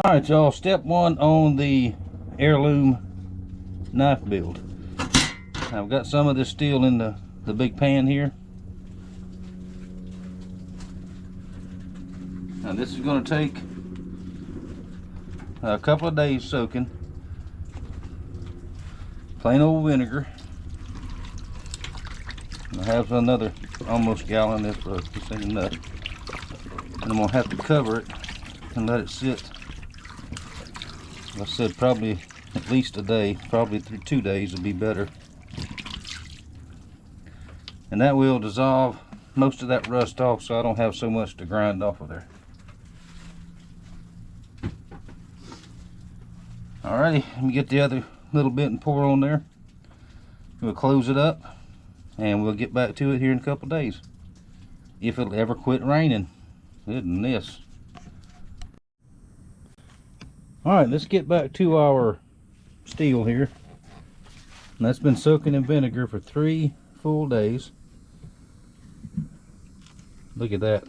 Alright y'all, step one on the heirloom knife build. I've got some of this steel in the big pan here. Now this is going to take a couple of days soaking. Plain old vinegar. I have another almost gallon if this ain't enough. And I'm going to have to cover it and let it sit. Like I said, probably at least a day, probably 2 days would be better. And that will dissolve most of that rust off, so I don't have so much to grind off of there. Alrighty, let me get the other little bit and pour on there. We'll close it up and we'll get back to it here in a couple of days, if it'll ever quit raining. Goodness. Alright, let's get back to our steel here. And that's been soaking in vinegar for 3 full days. Look at that.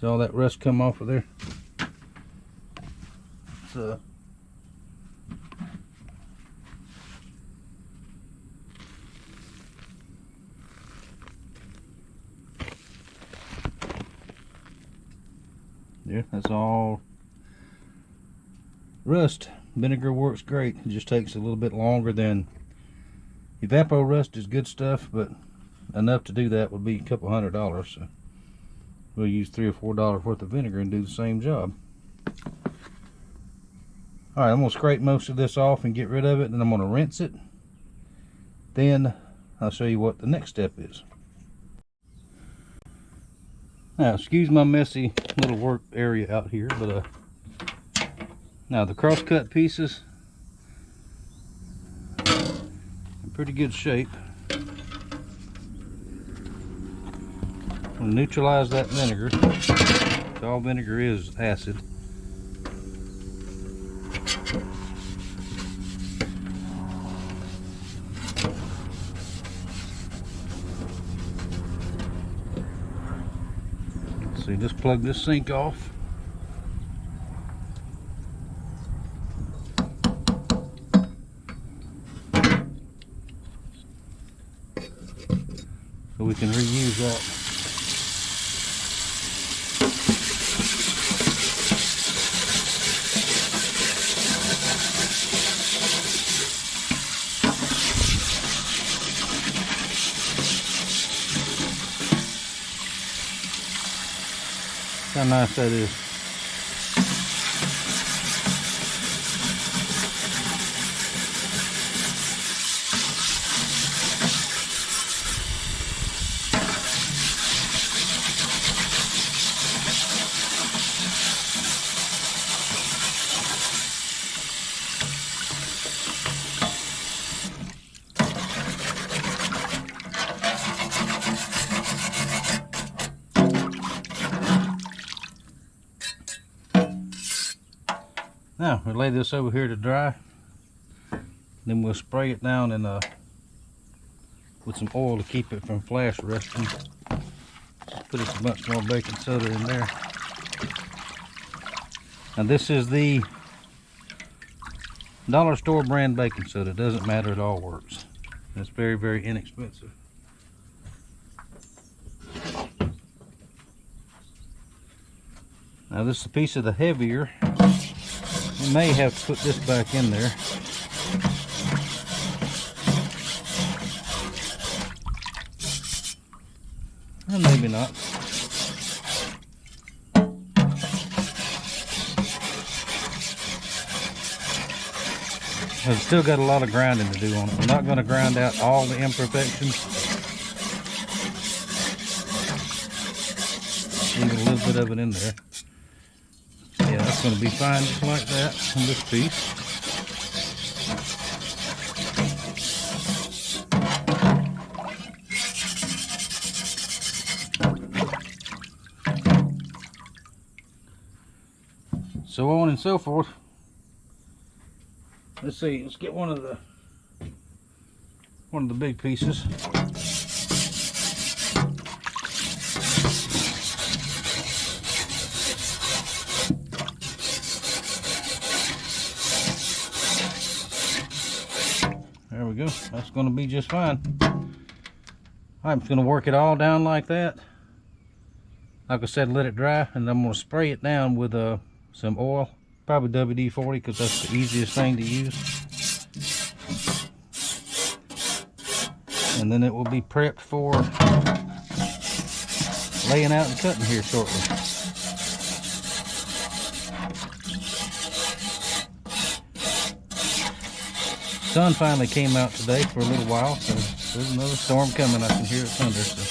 See all that rust come off of there? So yeah, that's all rust. Vinegar works great. It just takes a little bit longer than evapor rust. Is good stuff, but enough to do that would be a couple $100. So we'll use $3 or $4 worth of vinegar and do the same job. Alright, I'm going to scrape most of this off and get rid of it, and I'm going to rinse it. Then I'll show you what the next step is. Now, excuse my messy little work area out here, but now the cross-cut pieces are in pretty good shape. I'm going to neutralize that vinegar. All vinegar is acid. So just plug this sink off. So we can reuse that. How nice that is. Now we'll lay this over here to dry. Then we'll spray it down in with some oil to keep it from flash rusting. Put a bunch more baking soda in there. Now this is the dollar store brand baking soda. Doesn't matter, it all works. It's very, very inexpensive. Now this is a piece of the heavier. We may have to put this back in there. Or maybe not. I've still got a lot of grinding to do on it. I'm not going to grind out all the imperfections. Leave a little bit of it in there. Yeah, that's going to be fine just like that on this piece. So on and so forth. Let's see, let's get one of the big pieces. that's going to be just fine. I'm just going to work it all down like that. Like I said, let it dry, and I'm going to spray it down with some oil, probably WD-40, because that's the easiest thing to use. And then it will be prepped for laying out and cutting here shortly. Sun finally came out today for a little while, so there's another storm coming. I can hear it thunder. So.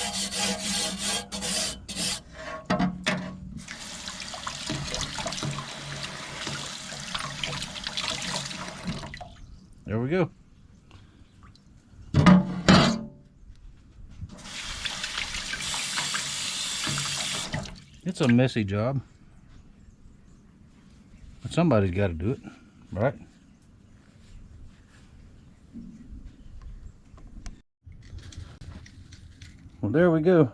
There we go. It's a messy job, but somebody's got to do it, right? Well, there we go.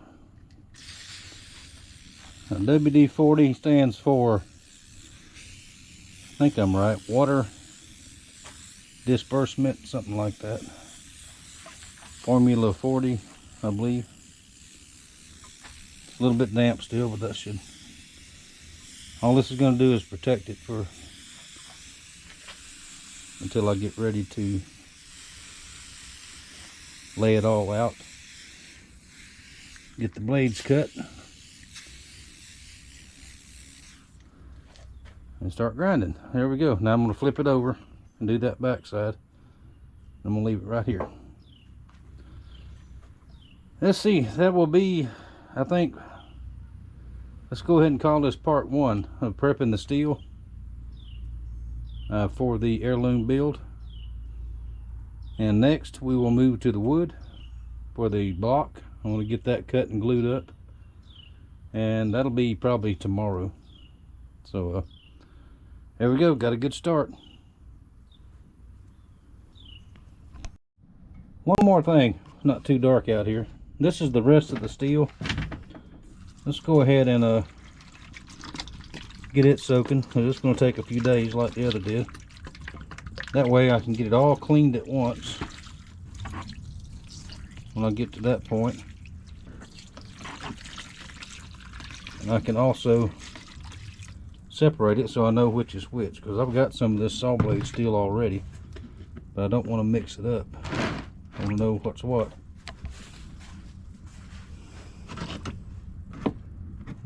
Now, WD-40 stands for, I think I'm right, water disbursement, something like that. Formula 40, I believe. It's a little bit damp still, but that should, all this is going to do is protect it for until I get ready to lay it all out. Get the blades cut and start grinding. There we go. Now I'm going to flip it over and do that back side. I'm going to leave it right here. Let's see, that will be, I think, let's go ahead and call this part 1 of prepping the steel for the heirloom build. And next we will move to the wood for the block. I want to get that cut and glued up, and that'll be probably tomorrow. So there we go, got a good start. One more thing, it's not too dark out here. This is the rest of the steel. Let's go ahead and get it soaking, because it's going to take a few days like the other did. That way I can get it all cleaned at once when I get to that point. And I can also separate it so I know which is which, because I've got some of this saw blade steel already, but I don't want to mix it up. I want to know what's what.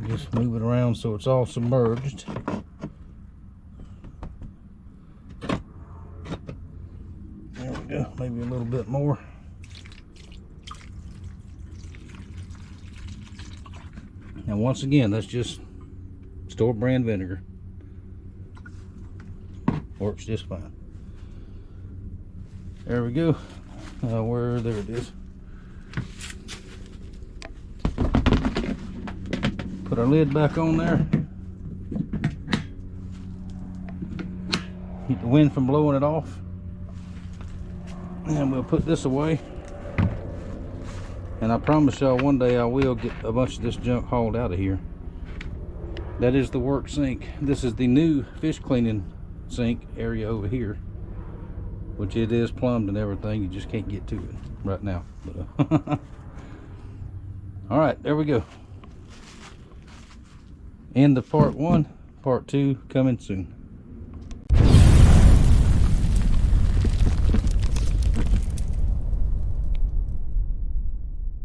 Just move it around so it's all submerged. There we go, maybe a little bit more. Now once again, that's just store brand vinegar. Works just fine. There we go. There it is. Put our lid back on there. Keep the wind from blowing it off. And we'll put this away. And I promise y'all one day I will get a bunch of this junk hauled out of here. That is the work sink. This is the new fish cleaning sink area over here, which it is plumbed and everything. You just can't get to it right now. But, all right, there we go. End of part 1. Part 2 coming soon.